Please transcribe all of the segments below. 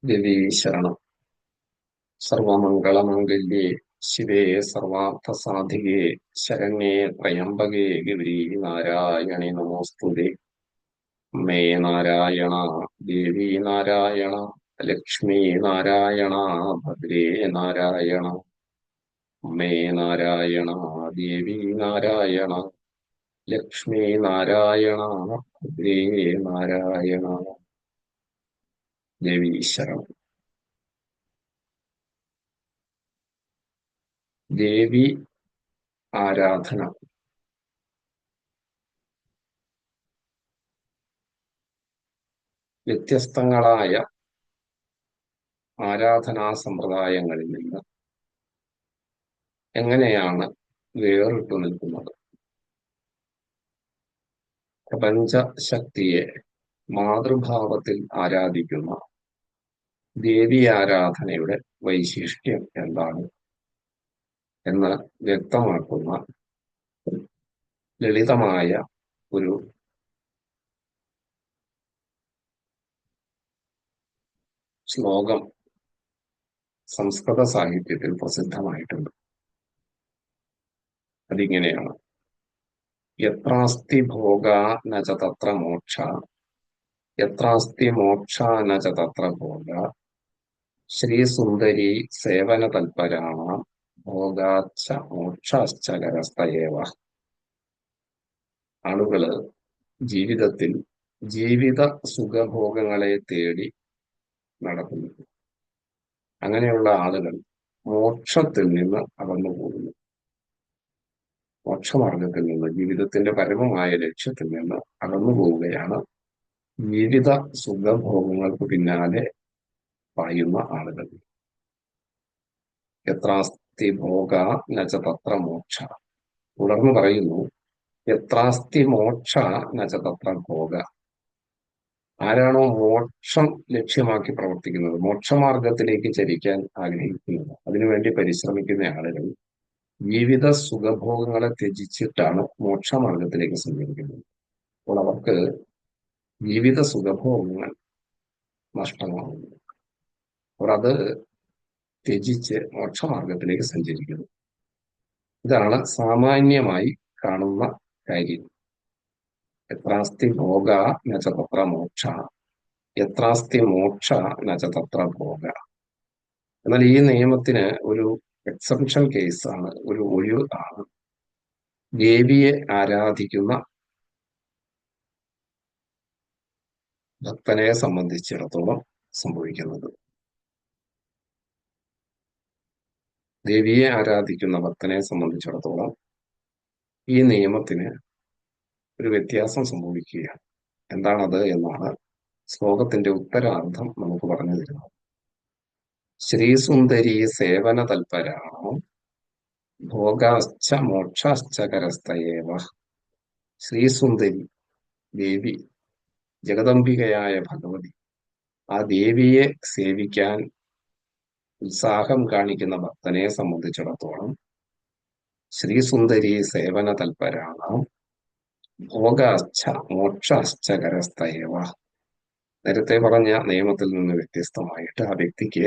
ദേവീ ശരണം. സർവമംഗളമംഗല്യേ ശിവേ സർവാർത്ഥസാധികേ ശരണ്യേ ത്രയംബകേ ഗൗരീ നാരായണി നമോസ്തുതേ. അമ്മേ നാരായണ, ദേവി നാരായണ, ലക്ഷ്മി നാരായണ, ഭദ്രേ നാരായണ. അമ്മേ നാരായണ, ദേവി നാരായണ, ലക്ഷ്മി നാരായണ, ഭദ്രേ നാരായണ. ദേവീ ശരണം. ദേവി ആരാധന വ്യത്യസ്തങ്ങളായ ആരാധനാ സമ്പ്രദായങ്ങളിൽ നിന്ന് എങ്ങനെയാണ് വേറിട്ടു നിൽക്കുന്നത്? പ്രപഞ്ച ശക്തിയെ മാതൃഭാവത്തിൽ ആരാധിക്കുന്ന ദേവി ആരാധനയുടെ വൈശിഷ്ട്യം എന്താണ് എന്ന് വ്യക്തമാക്കുന്ന ലളിതമായ ഒരു ശ്ലോകം സംസ്കൃത സാഹിത്യത്തിൽ പ്രസിദ്ധമായിട്ടുണ്ട്. അതിങ്ങനെയാണ്: യത്രാസ്തി ഭോഗ ന ച തത്ര മോക്ഷ, യത്രാസ്തി മോക്ഷ ന ച തത്ര ഭോഗ, ശ്രീസുന്ദരി സേവന തൽപരാണാം ഭോഗാച്ച മോക്ഷാശ്ച കരസ്ഥയേവ. ആളുകള് ജീവിതത്തിൽ ജീവിത സുഖഭോഗങ്ങളെ തേടി നടക്കുന്നു. അങ്ങനെയുള്ള ആളുകൾ മോക്ഷത്തിൽ നിന്ന് അകന്നു പോകുന്നു. മോക്ഷമാർഗത്തിൽ നിന്ന്, ജീവിതത്തിന്റെ പരമമായ ലക്ഷ്യത്തിൽ നിന്ന് അകന്നു പോവുകയാണ് ജീവിത സുഖഭോഗങ്ങൾക്ക് പിന്നാലെ പായുന്ന ആളുകൾ. യത്രാസ്തി ഭോഗ ന ച തത്ര മോക്ഷ. തുടർന്ന് പറയുന്നു, യത്രാസ്തി മോക്ഷ ന ച തത്ര ഭോഗ. ആരാണോ മോക്ഷം ലക്ഷ്യമാക്കി പ്രവർത്തിക്കുന്നത്, മോക്ഷമാർഗത്തിലേക്ക് ചരിക്കാൻ ആഗ്രഹിക്കുന്നത്, അതിനുവേണ്ടി പരിശ്രമിക്കുന്ന ആളുകൾ ജീവിത സുഖഭോഗങ്ങളെ ത്യജിച്ചിട്ടാണ് മോക്ഷമാർഗത്തിലേക്ക് സഞ്ചരിക്കുന്നത്. അപ്പോൾ അവർക്ക് ജീവിത സുഖഭോഗങ്ങൾ നഷ്ടമാകുന്നു. അവർ അത് ത്യജിച്ച് മോക്ഷമാർഗത്തിലേക്ക് സഞ്ചരിക്കുന്നു. ഇതാണ് സാമാന്യമായി കാണുന്ന കാര്യം. യത്രാസ്തി ഭോഗ ന ച തത്ര മോക്ഷ, യത്രാസ്തി മോക്ഷ ന ച തത്ര ഭോഗ. എന്നാൽ ഈ നിയമത്തിന് ഒരു എക്സെപ്ഷൻ കേസാണ്, ഒരു ഒഴിവ് ആണ് ദേവിയെ ആരാധിക്കുന്ന ഭക്തനെ സംബന്ധിച്ചിടത്തോളം സംഭവിക്കുന്നത്. ദേവിയെ ആരാധിക്കുന്ന ഭക്തനെ സംബന്ധിച്ചിടത്തോളം ഈ നിയമത്തിന് ഒരു വ്യത്യാസം സംഭവിക്കുകയാണ്. എന്താണത് എന്നാണ് ശ്ലോകത്തിന്റെ ഉത്തരാർത്ഥം നമുക്ക് പറഞ്ഞു തരുന്നത്. ശ്രീസുന്ദരി സേവന തൽപരാണോ ഭോഗാശ്ച മോക്ഷാശ്ച കരസ്ഥയേവ. ശ്രീസുന്ദരി ദേവി, ജഗദംബികയായ ഭഗവതി, ആ ദേവിയെ സേവിക്കാൻ ഉത്സാഹം കാണിക്കുന്ന ഭക്തനെ സംബന്ധിച്ചിടത്തോളം ശ്രീസുന്ദരി സേവന തൽപരാണ ഭോഗാശ്ച മോക്ഷാശ്ച കരസ്ഥയേവ. നേരത്തെ പറഞ്ഞ നിയമത്തിൽ നിന്ന് വ്യത്യസ്തമായിട്ട് ആ വ്യക്തിക്ക്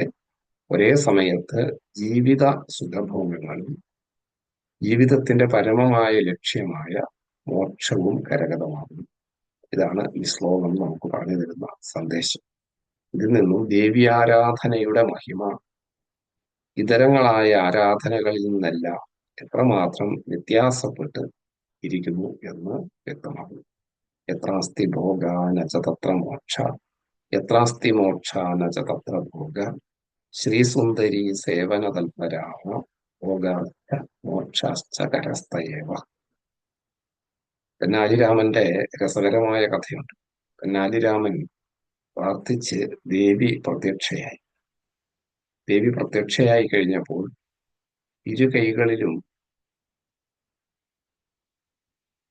ഒരേ സമയത്ത് ജീവിത സുഖഭോഗങ്ങളും ജീവിതത്തിന്റെ പരമമായ ലക്ഷ്യമായ മോക്ഷവും കരഗതമാകുന്നു. ഇതാണ് ഈ ശ്ലോകം നമുക്ക് പറഞ്ഞു തരുന്ന സന്ദേശം. ഇതിൽ നിന്നും ദേവി ആരാധനയുടെ മഹിമ ഇതരങ്ങളായ ആരാധനകളിൽ നിന്നെല്ലാം എത്രമാത്രം വ്യത്യാസപ്പെട്ട് ഇരിക്കുന്നു എന്ന് വ്യക്തമാകുന്നു. യത്രാസ്തി ഭോഗ ന ച തത്ര മോക്ഷ, യത്രാസ്തി മോക്ഷ ന ച തത്ര ഭോഗ, ശ്രീസുന്ദരി സേവന തൽപരാണ ഭോഗാശ്ച മോക്ഷാശ്ച കരസ്ഥയേവ. തെന്നാലിരാമന്റെ രസകരമായ കഥയുണ്ട്. തെന്നാലിരാമൻ പ്രാർത്ഥിച്ച് ദേവി പ്രത്യക്ഷയായി. ദേവി പ്രത്യക്ഷയായി കഴിഞ്ഞപ്പോൾ ഇരു കൈകളിലും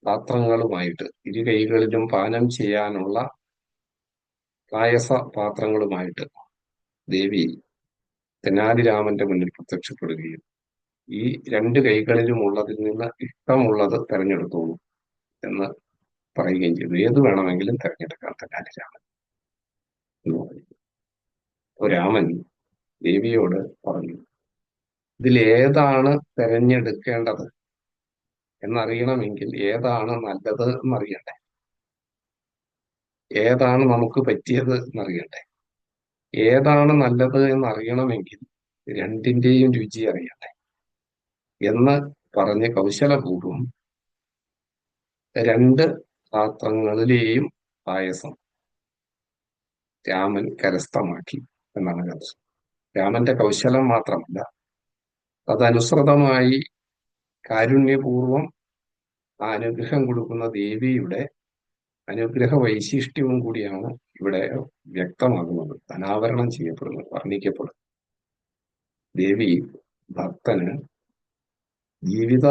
പാത്രങ്ങളുമായിട്ട്, ഇരു കൈകളിലും പാനം ചെയ്യാനുള്ള പായസ പാത്രങ്ങളുമായിട്ട് ദേവി തെനാലിരാമന്റെ മുന്നിൽ പ്രത്യക്ഷപ്പെടുകയും ഈ രണ്ട് കൈകളിലും ഉള്ളതിൽ നിന്ന് ഇഷ്ടമുള്ളത് തെരഞ്ഞെടുത്തോളൂ എന്ന് പറയുകയും ചെയ്തു. ഏത് വേണമെങ്കിലും തെരഞ്ഞെടുക്കാം തെനാലിരാമൻ എന്ന് പറയും. രാമൻ ദേവിയോട് പറഞ്ഞു, ഇതിൽ ഏതാണ് തെരഞ്ഞെടുക്കേണ്ടത് എന്നറിയണമെങ്കിൽ ഏതാണ് നല്ലത് എന്നറിയണ്ടേ, ഏതാണ് നമുക്ക് പറ്റിയത് എന്നറിയണ്ടേ, ഏതാണ് നല്ലത് എന്നറിയണമെങ്കിൽ രണ്ടിന്റെയും രുചി അറിയണ്ടേ എന്ന് പറഞ്ഞ് കൗശലപൂർവം രണ്ട് പാത്രങ്ങളിലെയും പായസം രാമൻ കരസ്ഥമാക്കി എന്നാണ് കഥ. രാമന്റെ കൗശലം മാത്രമല്ല, അതനുസൃതമായി കാരുണ്യപൂർവം ആ അനുഗ്രഹം കൊടുക്കുന്ന ദേവിയുടെ അനുഗ്രഹ വൈശിഷ്ട്യവും കൂടിയാണ് ഇവിടെ വ്യക്തമാകുന്നത്, അനാവരണം ചെയ്യപ്പെടുന്നത്, വർണ്ണിക്കപ്പെടുന്നത്. ദേവി ഭക്തന് ജീവിത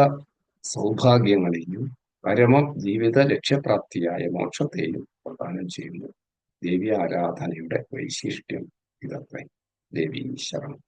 സൗഭാഗ്യങ്ങളെയും പരമ ജീവിത ലക്ഷ്യപ്രാപ്തിയായ മോക്ഷത്തെയും പ്രദാനം ചെയ്യുന്നു. ദേവി ആരാധനയുടെ വൈശിഷ്ട്യം ഇതത്രേ. ദേവി ശരണം.